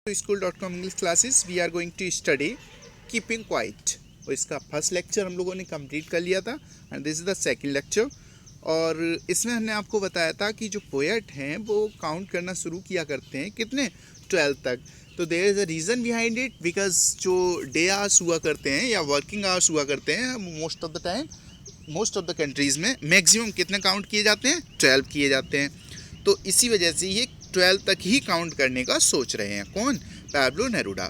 To school.com English classes we are going to study keeping quiet। और इसका first lecture हम लोगों ने कंप्लीट कर लिया था and this is the second lecture. और इसमें हमने आपको बताया था कि जो पोएट हैं वो काउंट करना शुरू किया करते हैं कितने 12 तक। तो there is a reason behind it, because जो डे आवर्स हुआ करते हैं या वर्किंग आवर्स हुआ करते हैं most of the time most of the countries में मैक्सिमम कितने काउंट किए जाते हैं, 12 किए जाते हैं। तो इसी वजह से ये 12 तक ही काउंट करने का सोच रहे हैं। कौन? Pablo Neruda,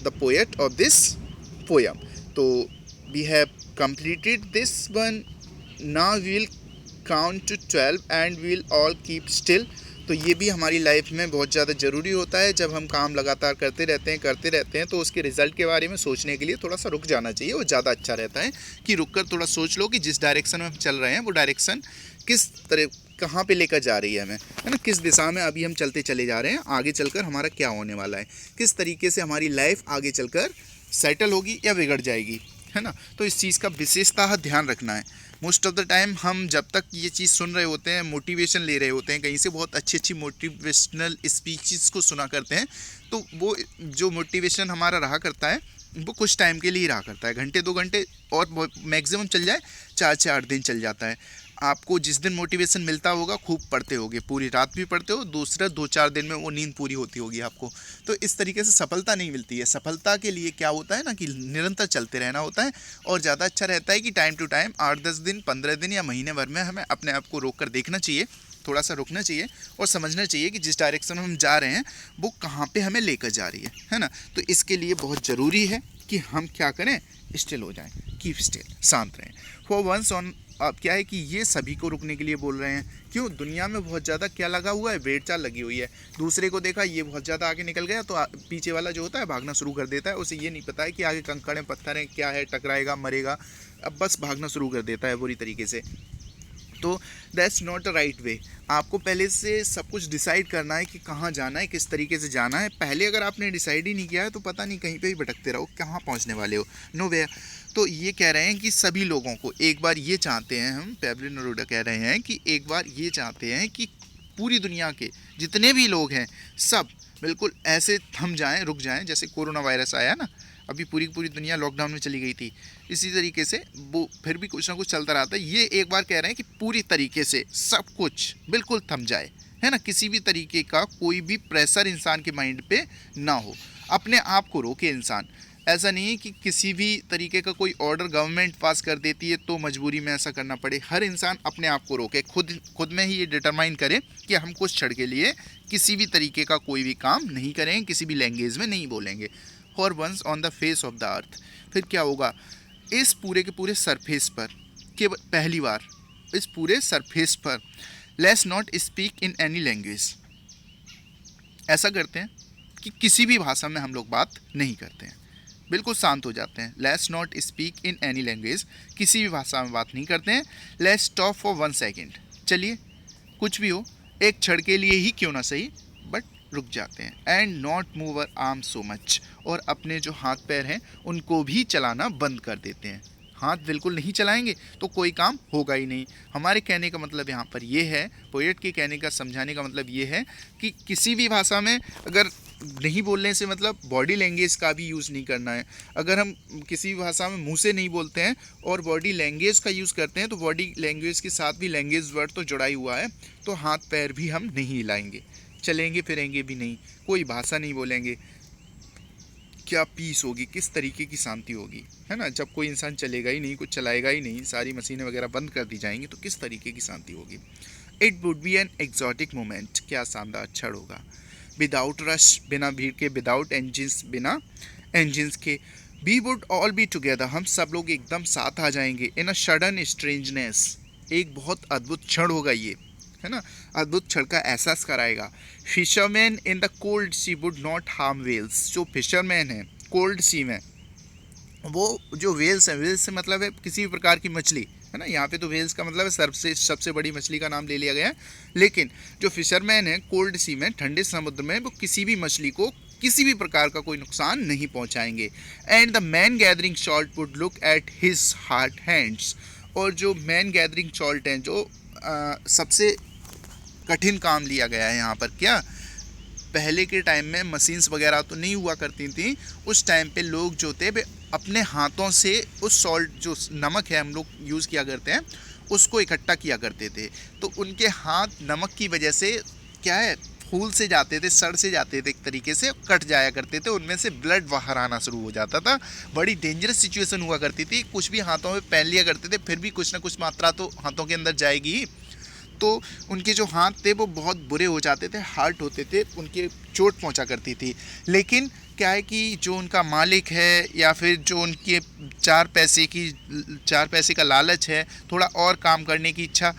the poet of this poem. तो we have completed this one, now we will count to 12 and we will all keep still. तो ये भी हमारी लाइफ में बहुत ज़्यादा ज़रूरी होता है। जब हम काम लगातार करते रहते हैं तो उसके रिज़ल्ट के बारे में सोचने के लिए थोड़ा सा रुक जाना चाहिए। वो ज़्यादा अच्छा रहता है कि रुक कर थोड़ा सोच लो कि जिस डायरेक्शन में हम चल रहे हैं वो डायरेक्शन किस तरह कहाँ पे लेकर जा रही है हमें, है ना, किस दिशा में अभी हम चलते चले जा रहे हैं, आगे चलकर हमारा क्या होने वाला है, किस तरीके से हमारी लाइफ आगे चलकर सेटल होगी या बिगड़ जाएगी, है ना। तो इस चीज़ का विशेषतः ध्यान रखना है। मोस्ट ऑफ द टाइम हम जब तक ये चीज़ सुन रहे होते हैं, मोटिवेशन ले रहे होते हैं, कहीं से बहुत अच्छी अच्छी मोटिवेशनल स्पीचेस को सुना करते हैं, तो वो जो मोटिवेशन हमारा रहा करता है वो कुछ टाइम के लिए ही रहा करता है, घंटे 2 घंटे और मैक्सिमम चल जाए 4 दिन चल जाता है। आपको जिस दिन मोटिवेशन मिलता होगा खूब पढ़ते होगे, पूरी रात भी पढ़ते हो, दूसरा 2-4 दिन में वो नींद पूरी होती होगी आपको। तो इस तरीके से सफलता नहीं मिलती है। सफलता के लिए क्या होता है ना कि निरंतर चलते रहना होता है। और ज़्यादा अच्छा रहता है कि टाइम टू टाइम 8-10 दिन 15 दिन या महीने भर में हमें अपने आप को रोक कर देखना चाहिए, थोड़ा सा रुकना चाहिए और समझना चाहिए कि जिस डायरेक्शन में हम जा रहे हैं वो कहाँ पे हमें लेकर जा रही है ना। तो इसके लिए बहुत ज़रूरी है कि हम क्या करें, स्टिल हो जाएं, कीप स्टिल, शांत रहें। फॉर वंस ऑन, अब क्या है कि ये सभी को रुकने के लिए बोल रहे हैं। क्यों? दुनिया में बहुत ज़्यादा क्या लगा हुआ है, भेड़ चाल लगी हुई है। दूसरे को देखा ये बहुत ज़्यादा आगे निकल गया तो पीछे वाला जो होता है भागना शुरू कर देता है। उसे ये नहीं पता है कि आगे कंकड़ हैं, पत्थर हैं, क्या है, टकराएगा, मरेगा, अब बस भागना शुरू कर देता है बुरी तरीके से। तो that's not a right way. आपको पहले से सब कुछ डिसाइड करना है कि कहाँ जाना है, किस तरीके से जाना है। पहले अगर आपने डिसाइड ही नहीं किया है तो पता नहीं कहीं पे ही भटकते रहो, कहाँ पहुँचने वाले हो, नो वे। तो ये कह रहे हैं कि सभी लोगों को एक बार ये चाहते हैं, हम पैब्लो नेरूडा कह रहे हैं कि एक बार ये चाहते हैं कि पूरी दुनिया के जितने भी लोग हैं सब बिल्कुल ऐसे थम जाएं, रुक जाएं, जैसे कोरोना वायरस आया ना, अभी पूरी दुनिया लॉकडाउन में चली गई थी। इसी तरीके से वो फिर भी कुछ ना कुछ चलता रहता है। ये एक बार कह रहे हैं कि पूरी तरीके से सब कुछ बिल्कुल थम जाए, है ना, किसी भी तरीके का कोई भी प्रेशर इंसान के माइंड पे ना हो, अपने आप को रोके इंसान। ऐसा नहीं है कि किसी भी तरीके का कोई ऑर्डर गवर्नमेंट पास कर देती है तो मजबूरी में ऐसा करना पड़े। हर इंसान अपने आप को रोके, खुद में ही ये डिटरमाइन करे कि हम कुछ क्षण के लिए किसी भी तरीके का कोई भी काम नहीं करेंगे, किसी भी लैंग्वेज में नहीं बोलेंगे। For once on the face of the earth, फिर क्या होगा, इस पूरे के पूरे सरफेस पर केवल पहली बार इस पूरे सरफेस पर let's not speak in any language. ऐसा करते हैं कि किसी भी भाषा में हम लोग बात नहीं करते हैं, बिल्कुल शांत हो जाते हैं। Let's not speak in any language, किसी भी भाषा में बात नहीं करते हैं। लेट्स स्टॉप फॉर 1 सेकेंड, चलिए कुछ भी हो, एक क्षण के लिए ही क्यों ना सही, बट रुक जाते हैं। And not move our arm so much, और अपने जो हाथ पैर हैं उनको भी चलाना बंद कर देते हैं। हाथ बिल्कुल नहीं चलाएंगे तो कोई काम होगा ही नहीं। हमारे कहने का मतलब यहाँ पर ये है, पोएट के कहने का, समझाने का मतलब ये है कि किसी भी भाषा में अगर नहीं बोलने से मतलब बॉडी लैंग्वेज का भी यूज़ नहीं करना है। अगर हम किसी भी भाषा में मुंह से नहीं बोलते हैं और बॉडी लैंग्वेज का यूज़ करते हैं तो बॉडी लैंग्वेज के साथ भी लैंग्वेज वर्ड तो जुड़ा ही हुआ है, तो हाथ पैर भी हम नहीं हिलाएंगे, चलेंगे फिरेंगे भी नहीं, कोई भाषा नहीं बोलेंगे। क्या पीस होगी, किस तरीके की शांति होगी, है ना। जब कोई इंसान चलेगा ही नहीं, कुछ चलाएगा ही नहीं, सारी मशीनें वगैरह बंद कर दी जाएंगी, तो किस तरीके की शांति होगी। It would be an exotic moment, क्या शानदार क्षण होगा। विदाउट रश, बिना भीड़ के, विदाउट एंजिन्स, बिना एंजिन्स के। We would all be together, हम सब लोग एकदम साथ आ जाएंगे। इन अ सडन स्ट्रेंजनेस, एक बहुत अद्भुत क्षण होगा ये, है ना, अद्भुत क्षण का एहसास कराएगा। Fisherman in the cold sea would not harm whales, जो फिशरमैन है कोल्ड सी में, वो जो वेल्स है, वेल्स से मतलब है किसी भी प्रकार की मछली, है ना। यहाँ पे तो वेल्स का मतलब है सबसे बड़ी मछली का नाम ले लिया गया है, लेकिन जो फिशरमैन है कोल्ड सी में, ठंडे समुद्र में, वो किसी भी मछली को किसी भी प्रकार का कोई नुकसान नहीं पहुँचाएंगे। And the man gathering salt would look at his hurt hands, और जो मैन गैदरिंग सॉल्ट हैं, जो सबसे कठिन काम लिया गया है यहाँ पर, क्या पहले के टाइम में मशीन्स वगैरह तो नहीं हुआ करती थी, उस टाइम पे लोग जो थे वे अपने हाथों से उस सॉल्ट जो नमक है हम लोग यूज़ किया करते हैं उसको इकट्ठा किया करते थे। तो उनके हाथ नमक की वजह से क्या है, फूल से जाते थे, सड़ से जाते थे, एक तरीके से कट जाया करते थे, उनमें से ब्लड बाहर आना शुरू हो जाता था। बड़ी डेंजरस सिचुएशन हुआ करती थी। कुछ भी हाथों में पहन लिया करते थे फिर भी कुछ ना कुछ मात्रा तो हाथों के अंदर जाएगी ही। तो उनके जो हाथ थे वो बहुत बुरे हो जाते थे, हार्ट होते थे, उनके चोट पहुंचा करती थी। लेकिन क्या है कि जो उनका मालिक है या फिर जो उनके चार पैसे का लालच है, थोड़ा और काम करने की इच्छा,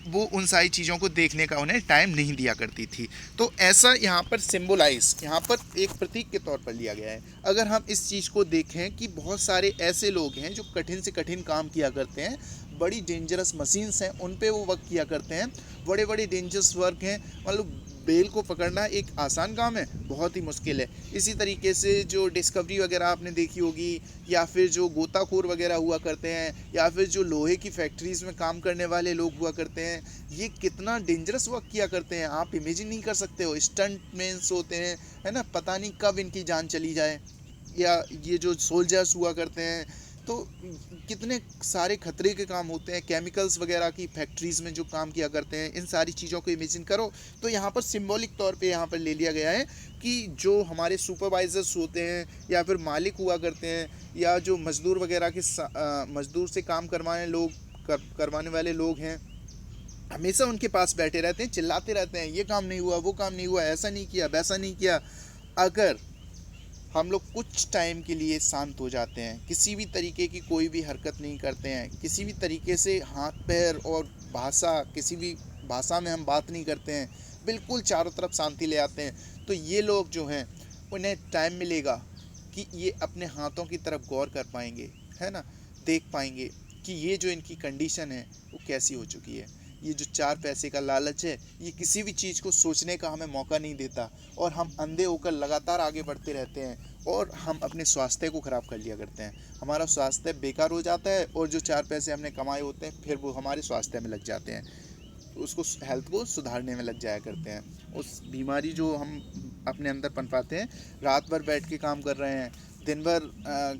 वो उन सारी चीज़ों को देखने का उन्हें टाइम नहीं दिया करती थी। तो ऐसा यहाँ पर सिंबलाइज, यहाँ पर एक प्रतीक के तौर पर लिया गया है। अगर हम इस चीज़ को देखें कि बहुत सारे ऐसे लोग हैं जो कठिन से कठिन काम किया करते हैं, बड़ी डेंजरस मशीन्स हैं उन पे वो वर्क किया करते हैं, बड़े बड़े डेंजरस वर्क हैं, मतलब बेल को पकड़ना एक आसान काम है, बहुत ही मुश्किल है। इसी तरीके से जो डिस्कवरी वगैरह आपने देखी होगी, या फिर जो गोताखोर वगैरह हुआ करते हैं, या फिर जो लोहे की फैक्ट्रीज में काम करने वाले लोग हुआ करते हैं, ये कितना डेंजरस वर्क किया करते हैं, आप इमेजिन नहीं कर सकते हो। स्टंटमैन्स होते हैं, है ना, पता नहीं कब इनकी जान चली जाए। या ये जो सोल्जर्स हुआ करते हैं, तो कितने सारे खतरे के काम होते हैं, केमिकल्स वगैरह की फैक्ट्रीज़ में जो काम किया करते हैं, इन सारी चीज़ों को इमेजिन करो। तो यहाँ पर सिंबॉलिक तौर पे यहाँ पर ले लिया गया है कि जो हमारे सुपरवाइजर्स होते हैं या फिर मालिक हुआ करते हैं, या जो मज़दूर वगैरह के मज़दूर से काम करवाने वाले लोग हैं, हमेशा उनके पास बैठे रहते हैं, चिल्लाते रहते हैं, ये काम नहीं हुआ, वो काम नहीं हुआ, ऐसा नहीं किया, वैसा नहीं किया। अगर हम लोग कुछ टाइम के लिए शांत हो जाते हैं, किसी भी तरीके की कोई भी हरकत नहीं करते हैं, किसी भी तरीके से हाथ पैर और किसी भी भाषा में हम बात नहीं करते हैं, बिल्कुल चारों तरफ शांति ले आते हैं, तो ये लोग जो हैं उन्हें टाइम मिलेगा कि ये अपने हाथों की तरफ गौर कर पाएंगे, है ना, देख पाएंगे कि ये जो इनकी कंडीशन है वो कैसी हो चुकी है। ये जो चार पैसे का लालच है, ये किसी भी चीज़ को सोचने का हमें मौका नहीं देता, और हम अंधे होकर लगातार आगे बढ़ते रहते हैं, और हम अपने स्वास्थ्य को ख़राब कर लिया करते हैं। हमारा स्वास्थ्य बेकार हो जाता है, और जो चार पैसे हमने कमाए होते हैं फिर वो हमारे स्वास्थ्य में लग जाते हैं, उसको हेल्थ को सुधारने में लग जाया करते हैं। उस बीमारी जो हम अपने अंदर पनपाते हैं, रात भर बैठ के काम कर रहे हैं, दिन भर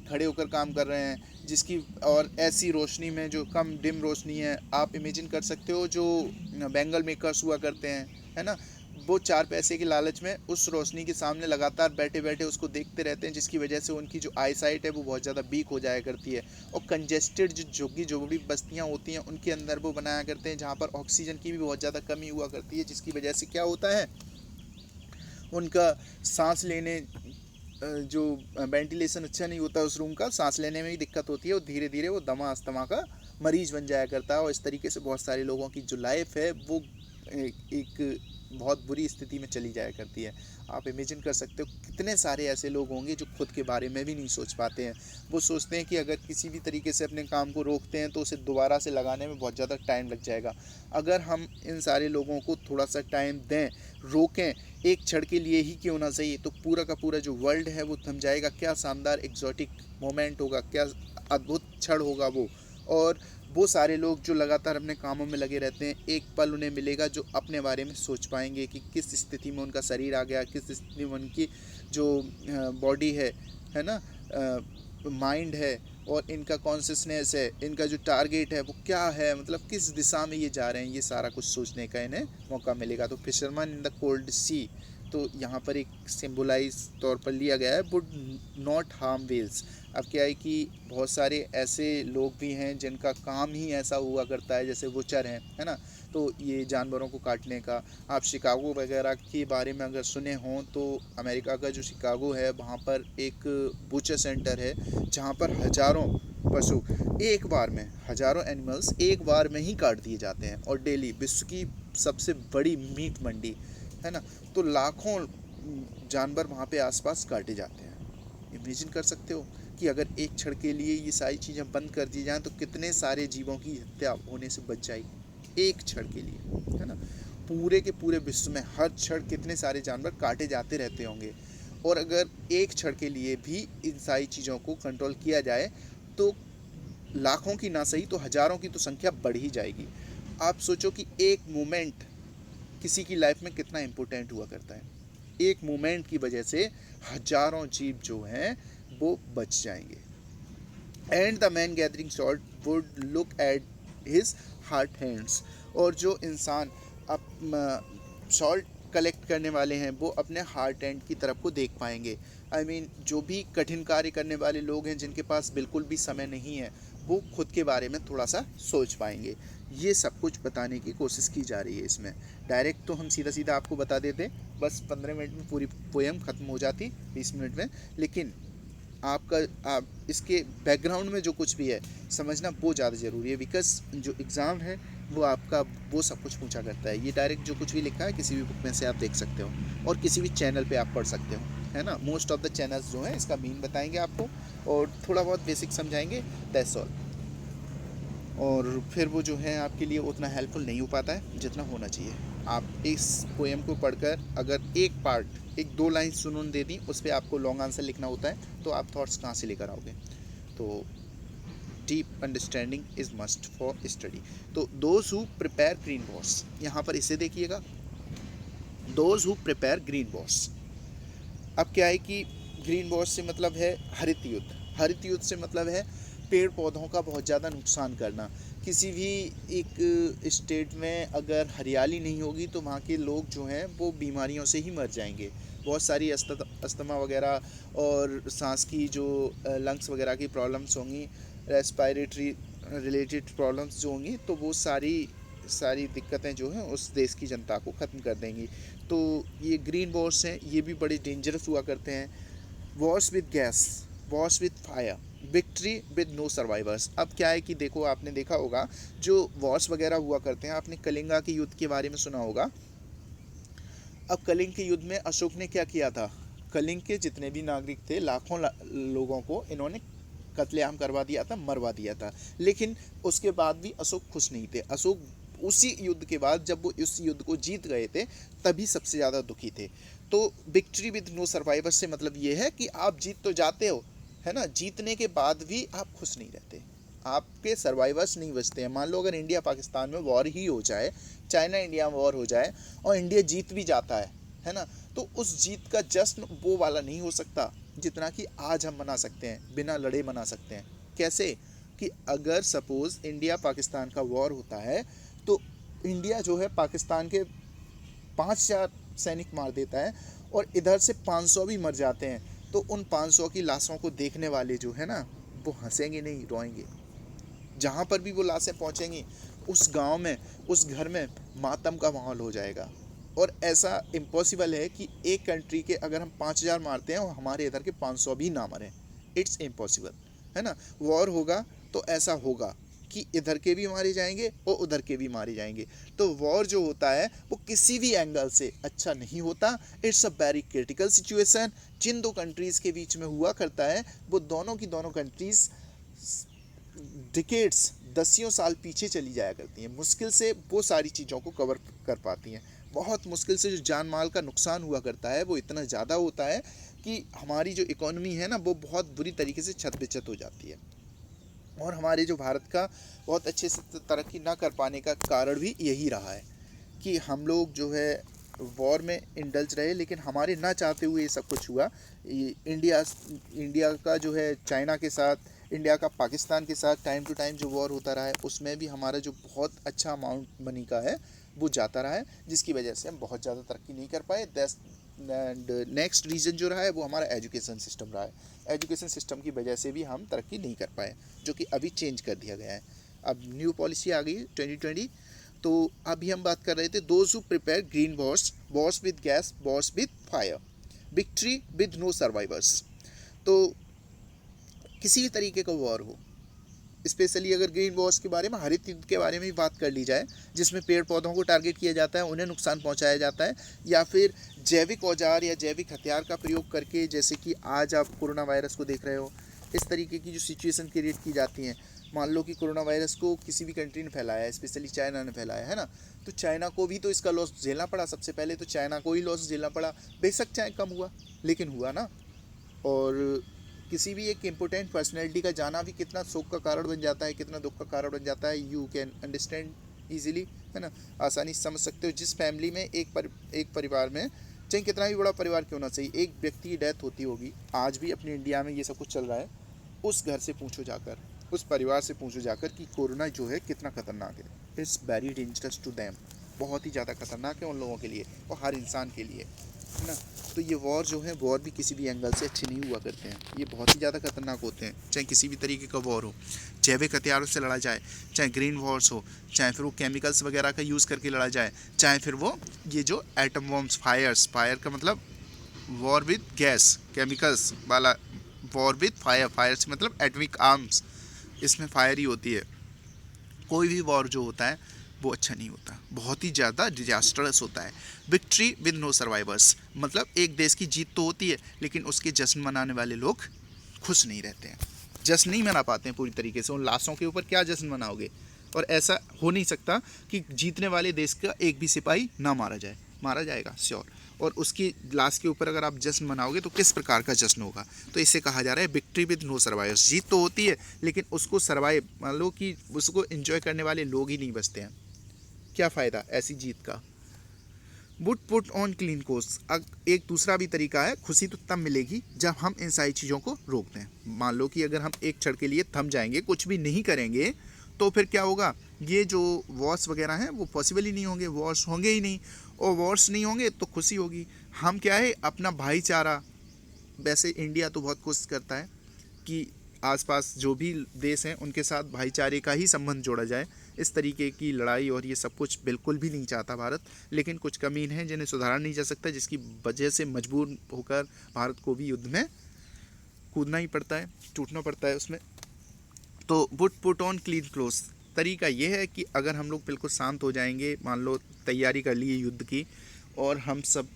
खड़े होकर काम कर रहे हैं, जिसकी और ऐसी रोशनी में जो कम डिम रोशनी है, आप इमेजिन कर सकते हो जो बैंगल मेकर्स हुआ करते हैं, है ना, वो चार पैसे के लालच में उस रोशनी के सामने लगातार बैठे बैठे उसको देखते रहते हैं, जिसकी वजह से उनकी जो आई साइट है वो बहुत ज़्यादा वीक हो जाया करती है। और कंजेस्टेड जो झुग्गी झोपड़ी बस्तियाँ होती हैं उनके अंदर वो बनाया करते हैं, जहाँ पर ऑक्सीजन की भी बहुत ज़्यादा कमी हुआ करती है, जिसकी वजह से क्या होता है, उनका सांस लेने जो वेंटिलेशन अच्छा नहीं होता, उस रूम का सांस लेने में भी दिक्कत होती है, और धीरे धीरे वो दमा अस्थमा का मरीज बन जाया करता है। और इस तरीके से बहुत सारे लोगों की जो लाइफ है वो एक बहुत बुरी स्थिति में चली जाया करती है। आप इमेजिन कर सकते हो कितने सारे ऐसे लोग होंगे जो खुद के बारे में भी नहीं सोच पाते हैं। वो सोचते हैं कि अगर किसी भी तरीके से अपने काम को रोकते हैं तो उसे दोबारा से लगाने में बहुत ज़्यादा टाइम लग जाएगा। अगर हम इन सारे लोगों को थोड़ा सा टाइम दें, रोकें, एक क्षण के लिए ही क्यों ना सही, तो पूरा का पूरा जो वर्ल्ड है वो थम जाएगा। क्या शानदार एग्जॉटिक मोमेंट होगा, क्या अद्भुत क्षण होगा वो। और वो सारे लोग जो लगातार अपने कामों में लगे रहते हैं, एक पल उन्हें मिलेगा जो अपने बारे में सोच पाएंगे कि किस स्थिति में उनका शरीर आ गया, किस स्थिति में उनकी जो बॉडी है ना, माइंड है, और इनका कॉन्शियसनेस है, इनका जो टारगेट है वो क्या है, मतलब किस दिशा में ये जा रहे हैं, ये सारा कुछ सोचने का इन्हें मौका मिलेगा। तो फिशरमैन इन द कोल्ड सी, तो यहाँ पर एक सिंबलाइज तौर पर लिया गया है, वुड नॉट हार्म व्हेल्स। अब क्या है कि बहुत सारे ऐसे लोग भी हैं जिनका काम ही ऐसा हुआ करता है, जैसे वुचर हैं, है ना, तो ये जानवरों को काटने का। आप शिकागो वगैरह के बारे में अगर सुने हों तो अमेरिका का जो शिकागो है वहाँ पर एक बूचर सेंटर है, जहाँ पर हज़ारों पशु एक बार में, हज़ारों एनिमल्स एक बार में ही काट दिए जाते हैं, और डेली विश्व की सबसे बड़ी मीट मंडी, है ना, तो लाखों जानवर वहाँ पे आसपास काटे जाते हैं। इमेजिन कर सकते हो कि अगर एक क्षण के लिए ये सारी चीज़ें बंद कर दी जाएं तो कितने सारे जीवों की हत्या होने से बच जाएगी, एक क्षण के लिए, है ना। पूरे के पूरे विश्व में हर क्षण कितने सारे जानवर काटे जाते रहते होंगे, और अगर एक क्षण के लिए भी इन सारी चीज़ों को कंट्रोल किया जाए तो लाखों की ना सही तो हज़ारों की तो संख्या बढ़ ही जाएगी। आप सोचो कि एक मोमेंट किसी की लाइफ में कितना इम्पोर्टेंट हुआ करता है। एक मोमेंट की वजह से हजारों जीव जो हैं वो बच जाएंगे। And the man gathering salt would look at his hurt hands, और जो इंसान अब सॉल्ट कलेक्ट करने वाले हैं वो अपने हार्ट हैंड की तरफ को देख पाएंगे। आई मीन जो भी कठिन कार्य करने वाले लोग हैं जिनके पास बिल्कुल भी समय नहीं है, वो खुद के बारे में थोड़ा सा सोच पाएंगे। ये सब कुछ बताने की कोशिश की जा रही है इसमें। डायरेक्ट तो हम सीधा सीधा आपको बता देते, बस 15 मिनट में पूरी पोएम ख़त्म हो जाती, 20 मिनट में, लेकिन आप इसके बैकग्राउंड में जो कुछ भी है समझना वो ज़्यादा ज़रूरी है, बिकॉज जो एग्ज़ाम है वो आपका वो सब कुछ पूछा करता है। ये डायरेक्ट जो कुछ भी लिखा है किसी भी बुक में से आप देख सकते हो, और किसी भी चैनल पे आप पढ़ सकते हो, है ना। मोस्ट ऑफ द चैनल्स जो हैं इसका मीन बताएंगे आपको और थोड़ा बहुत बेसिक समझाएंगे, दैट्स ऑल। और फिर वो जो है आपके लिए उतना हेल्पफुल नहीं हो पाता है जितना होना चाहिए। आप इस पोएम को पढ़कर अगर एक पार्ट, एक 2 लाइन सुनून दे दी, उस पर आपको लॉन्ग आंसर लिखना होता है, तो आप थॉट्स कहाँ से लेकर आओगे। तो deep understanding is must for study. तो those who prepare green wash, यहाँ पर इसे देखिएगा, those who prepare green wash. अब क्या है कि ग्रीन वॉश से मतलब है हरित युद्ध। हरित युद्ध से मतलब है पेड़ पौधों का बहुत ज़्यादा नुकसान करना। किसी भी एक स्टेट में अगर हरियाली नहीं होगी तो वहाँ के लोग जो हैं वो बीमारियों से ही मर जाएंगे। बहुत सारी अस्थमा वगैरह और सांस की जो लंग्स वगैरह की प्रॉब्लम्स होंगी, रेस्पिरेटरी रिलेटेड प्रॉब्लम्स जो होंगी, तो वो सारी दिक्कतें जो हैं उस देश की जनता को ख़त्म कर देंगी। तो ये ग्रीन वॉर्स हैं, ये भी बड़े डेंजरस हुआ करते हैं। Wars with gas, wars with fire, victory with no survivors. अब क्या है कि देखो, आपने देखा होगा जो वॉर्स वगैरह हुआ करते हैं, आपने कलिंगा के युद्ध के बारे में सुना होगा। अब कलिंग के युद्ध में अशोक ने क्या किया था, कलिंग के जितने भी नागरिक थे, लाखों लोगों को इन्होंने कत्लेआम करवा दिया था, मरवा दिया था। लेकिन उसके बाद भी अशोक खुश नहीं थे। अशोक उसी युद्ध के बाद जब वो इस युद्ध को जीत गए थे तभी सबसे ज़्यादा दुखी थे। तो विक्ट्री विद नो सर्वाइवर्स से मतलब ये है कि आप जीत तो जाते हो, है ना, जीतने के बाद भी आप खुश नहीं रहते, आपके सर्वाइवर्स नहीं बचते हैं। मान लो अगर इंडिया पाकिस्तान में वॉर ही हो जाए, चाइना इंडिया में वॉर हो जाए और इंडिया जीत भी जाता है ना, तो उस जीत का जश्न वो वाला नहीं हो सकता जितना कि आज हम मना सकते हैं, बिना लड़े मना सकते हैं। कैसे कि अगर सपोज़ इंडिया पाकिस्तान का वॉर होता है तो इंडिया जो है पाकिस्तान के 5,000 सैनिक मार देता है और इधर से 500 भी मर जाते हैं, तो उन 500 की लाशों को देखने वाले जो है ना वो हंसेंगे नहीं, रोएंगे। जहाँ पर भी वो लाशें पहुँचेंगी उस गांव में, उस घर में मातम का माहौल हो जाएगा। और ऐसा इम्पॉसिबल है कि एक कंट्री के अगर हम 5,000 मारते हैं और हमारे इधर के 500 भी ना मरें, इट्स इम्पॉसिबल, है ना। वॉर होगा तो ऐसा होगा कि इधर के भी मारे जाएंगे और उधर के भी मारे जाएंगे। तो वॉर जो होता है वो किसी भी एंगल से अच्छा नहीं होता। It's a very critical situation. जिन 2 कंट्रीज़ के बीच में हुआ करता है वो दोनों की दोनों कंट्रीज़ डिकेड्स, 10 साल पीछे चली जाया करती हैं। मुश्किल से वो सारी चीज़ों को कवर कर पाती हैं। बहुत मुश्किल से जो जान माल का नुकसान हुआ करता है वो इतना ज़्यादा होता है कि हमारी जो इकोनॉमी है ना वो बहुत बुरी तरीके से छत बिछत हो जाती है। और हमारे जो भारत का बहुत अच्छे से तरक्की ना कर पाने का कारण भी यही रहा है कि हम लोग जो है वॉर में इंडल्ज रहे, लेकिन हमारे ना चाहते हुए ये सब कुछ हुआ। इंडिया का जो है चाइना के साथ, इंडिया का पाकिस्तान के साथ टाइम टू टाइम जो वॉर होता रहा है उसमें भी हमारा जो बहुत अच्छा अमाउंट मनी का है वो जाता रहा है, जिसकी वजह से हम बहुत ज़्यादा तरक्की नहीं कर पाए। एंड नेक्स्ट रीज़न जो रहा है वो हमारा एजुकेशन सिस्टम रहा है। एजुकेशन सिस्टम की वजह से भी हम तरक्की नहीं कर पाए, जो कि अभी चेंज कर दिया गया है। अब न्यू पॉलिसी आ गई 2020। तो अभी हम बात कर रहे थे those who prepare green wars, wars with gas, wars with fire, victory with no survivors. तो किसी भी तरीके का वॉर हो, स्पेशली अगर ग्रीन वॉर्स के बारे में, हरित युद्ध के बारे में भी बात कर ली जाए, जिसमें पेड़ पौधों को टारगेट किया जाता है, उन्हें नुकसान पहुंचाया जाता है, या फिर जैविक औजार या जैविक हथियार का प्रयोग करके, जैसे कि आज आप कोरोना वायरस को देख रहे हो, इस तरीके की जो सिचुएशन क्रिएट की जाती हैं। मान लो कि कोरोना वायरस को किसी भी कंट्री ने फैलाया है, स्पेशली चाइना ने फैलाया है ना, तो चाइना को भी तो इसका लॉस झेलना पड़ा। सबसे पहले तो चाइना को ही लॉस झेलना पड़ा, बेशक चाहे कम हुआ लेकिन हुआ ना। और किसी भी एक इम्पोर्टेंट पर्सनैलिटी का जाना भी कितना शोक का कारण बन जाता है, कितना दुख का कारण बन जाता है। यू कैन अंडरस्टैंड ईजिली, है ना, आसानी से समझ सकते हो। जिस फैमिली में एक परिवार में चाहे कितना भी बड़ा परिवार क्यों ना सही, एक व्यक्ति की डेथ होती होगी, आज भी अपने इंडिया में ये सब कुछ चल रहा है, उस घर से पूछो जाकर, उस परिवार से पूछो जाकर कि कोरोना जो है कितना खतरनाक है। It's very dangerous to them, बहुत ही ज़्यादा खतरनाक है उन लोगों के लिए और हर इंसान के लिए, है ना। तो ये वॉर जो है, वॉर भी किसी भी एंगल से अच्छे नहीं हुआ करते हैं, ये बहुत ही ज़्यादा खतरनाक होते हैं। चाहे किसी भी तरीके का वॉर हो, जैविक हथियारों से लड़ा जाए, चाहे ग्रीन वॉर्स हो, चाहे फिर वो केमिकल्स वगैरह का यूज़ करके लड़ा जाए, चाहे फिर वो ये जो एटम बॉम्ब्स, फायर का मतलब वॉर विद गैस, केमिकल्स वाला वॉर विद फायर से मतलब एटॉमिक आर्म्स, इसमें फायर ही होती है। कोई भी वॉर जो होता है वो अच्छा नहीं होता, बहुत ही ज़्यादा डिजास्टरस होता है। विक्ट्री विद नो सर्वाइवर्स, मतलब एक देश की जीत तो होती है लेकिन उसके जश्न मनाने वाले लोग खुश नहीं रहते हैं, जश्न नहीं मना पाते हैं पूरी तरीके से। उन लाशों के ऊपर क्या जश्न मनाओगे? और ऐसा हो नहीं सकता कि जीतने वाले देश का एक भी सिपाही ना मारा जाए, मारा जाएगा श्योर, और उसकी लाश के ऊपर अगर आप जश्न मनाओगे तो किस प्रकार का जश्न होगा? तो इसे कहा जा रहा है विक्ट्री विद नो सर्वाइवर्स। जीत तो होती है लेकिन उसको सर्वाइव, मान लो कि उसको एंजॉय करने वाले लोग ही नहीं बचते हैं, क्या फ़ायदा ऐसी जीत का? Would put on clean course, एक दूसरा भी तरीका है, खुशी तो तब मिलेगी जब हम इन सारी चीज़ों को रोक दें। मान लो कि अगर हम एक क्षण के लिए थम जाएंगे, कुछ भी नहीं करेंगे, तो फिर क्या होगा? ये जो वॉर्स वगैरह हैं वो पॉसिबल ही नहीं होंगे, वॉर्स होंगे ही नहीं, और वॉर्स नहीं होंगे तो खुशी होगी। हम क्या है, अपना भाईचारा, वैसे इंडिया तो बहुत कोशिश करता है कि आसपास जो भी देश हैं उनके साथ भाईचारे का ही संबंध जोड़ा जाए, इस तरीके की लड़ाई और ये सब कुछ बिल्कुल भी नहीं चाहता भारत। लेकिन कुछ कमीन हैं जिन्हें सुधारा नहीं जा सकता, जिसकी वजह से मजबूर होकर भारत को भी युद्ध में कूदना ही पड़ता है, टूटना पड़ता है उसमें। तो would put on clean clothes, तरीका ये है कि अगर हम लोग बिल्कुल शांत हो जाएंगे, मान लो तैयारी कर लिए युद्ध की, और हम सब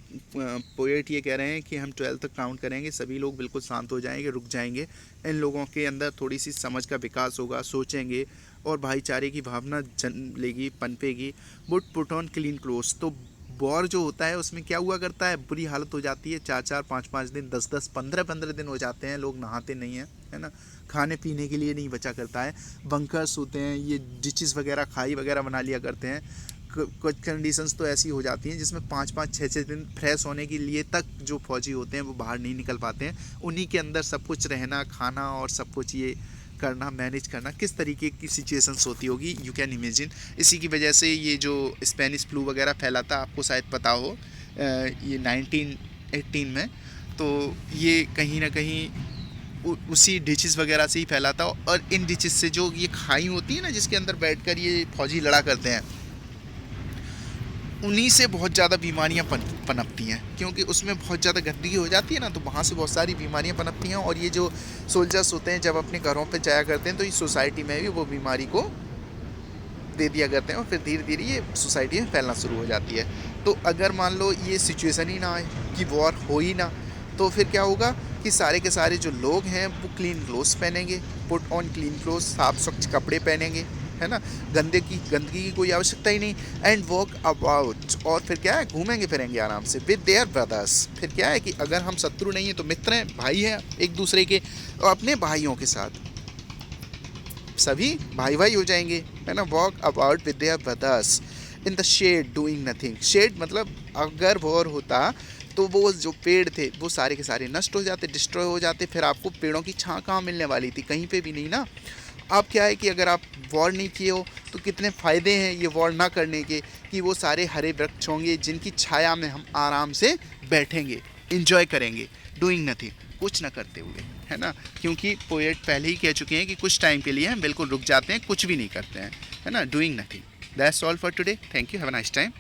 पोएट ये कह रहे हैं कि हम 12 तक काउंट करेंगे, सभी लोग बिल्कुल शांत हो जाएंगे, रुक जाएंगे, इन लोगों के अंदर थोड़ी सी समझ का विकास होगा, सोचेंगे और भाईचारे की भावना जन्म लेगी, पनपेगी। Would put on clean clothes, तो वॉर जो होता है उसमें क्या हुआ करता है, बुरी हालत हो जाती है, 4-4, 5-5 दिन, 10-10, 15-15 दिन हो जाते हैं, लोग नहाते नहीं हैं, है ना, खाने पीने के लिए नहीं बचा करता है, बंकर्स होते हैं, ये डिचेस वगैरह, खाई वगैरह बना लिया करते हैं। कुछ कंडीशंस तो ऐसी हो जाती हैं जिसमें 5-5, 6-6 दिन फ्रेश होने के लिए तक जो फौजी होते हैं वो बाहर नहीं निकल पाते हैं, उन्हीं के अंदर सब कुछ रहना, खाना और सब कुछ ये करना, मैनेज करना, किस तरीके की सिचुएशंस होती होगी, यू कैन इमेजिन। इसी की वजह से ये जो स्पेनिश फ्लू वगैरह फैला था, आपको शायद पता हो, ये 1918 में, तो ये कहीं ना कहीं उसी डिचेस वगैरह से ही फैला था। और इन डिचेस से जो ये खाई होती है ना, जिसके अंदर बैठकर ये फौजी लड़ा करते हैं, उन्हीं से बहुत ज़्यादा बीमारियां पनपती हैं, क्योंकि उसमें बहुत ज़्यादा गंदगी हो जाती है ना, तो वहाँ से बहुत सारी बीमारियां पनपती हैं। और ये जो सोल्जर्स होते हैं जब अपने घरों पे जाया करते हैं तो इस सोसाइटी में भी वो बीमारी को दे दिया करते हैं, और फिर धीरे धीरे ये सोसाइटी में फैलना शुरू हो जाती है। तो अगर मान लो ये सिचुएशन ही ना आए कि वॉर हो ही ना, तो फिर क्या होगा कि सारे के सारे जो लोग हैं वो क्लीन क्लोथ्स पहनेंगे, पुट ऑन क्लीन क्लोथ्स, साफ स्वच्छ कपड़े पहनेंगे, है ना, गंदगी की कोई आवश्यकता ही नहीं। एंड वॉक अबाउट, और फिर क्या है, घूमेंगे फिरेंगे आराम से, विद देयर ब्रदर्स। फिर क्या है कि अगर हम शत्रु नहीं हैं तो मित्र हैं, भाई हैं एक दूसरे के, और अपने भाइयों के साथ सभी भाई भाई हो जाएंगे, है ना। Walk about with their brothers in the shade doing nothing. Shade मतलब अगर वॉर होता तो वो जो पेड़ थे वो सारे के सारे नष्ट हो जाते, डिस्ट्रॉय हो जाते, फिर आपको पेड़ों की छां कहाँ मिलने वाली थी, कहीं पे भी नहीं ना। अब क्या है कि अगर आप वॉर नहीं किए हो तो कितने फ़ायदे हैं ये वॉर ना करने के, कि वो सारे हरे वृक्ष होंगे जिनकी छाया में हम आराम से बैठेंगे, इंजॉय करेंगे, डूइंग नथिंग, कुछ ना करते हुए, है ना। क्योंकि पोएट पहले ही कह चुके हैं कि कुछ टाइम के लिए हम बिल्कुल रुक जाते हैं, कुछ भी नहीं करते हैं, है ना, doing nothing. That's all for today, thank you, have a nice time.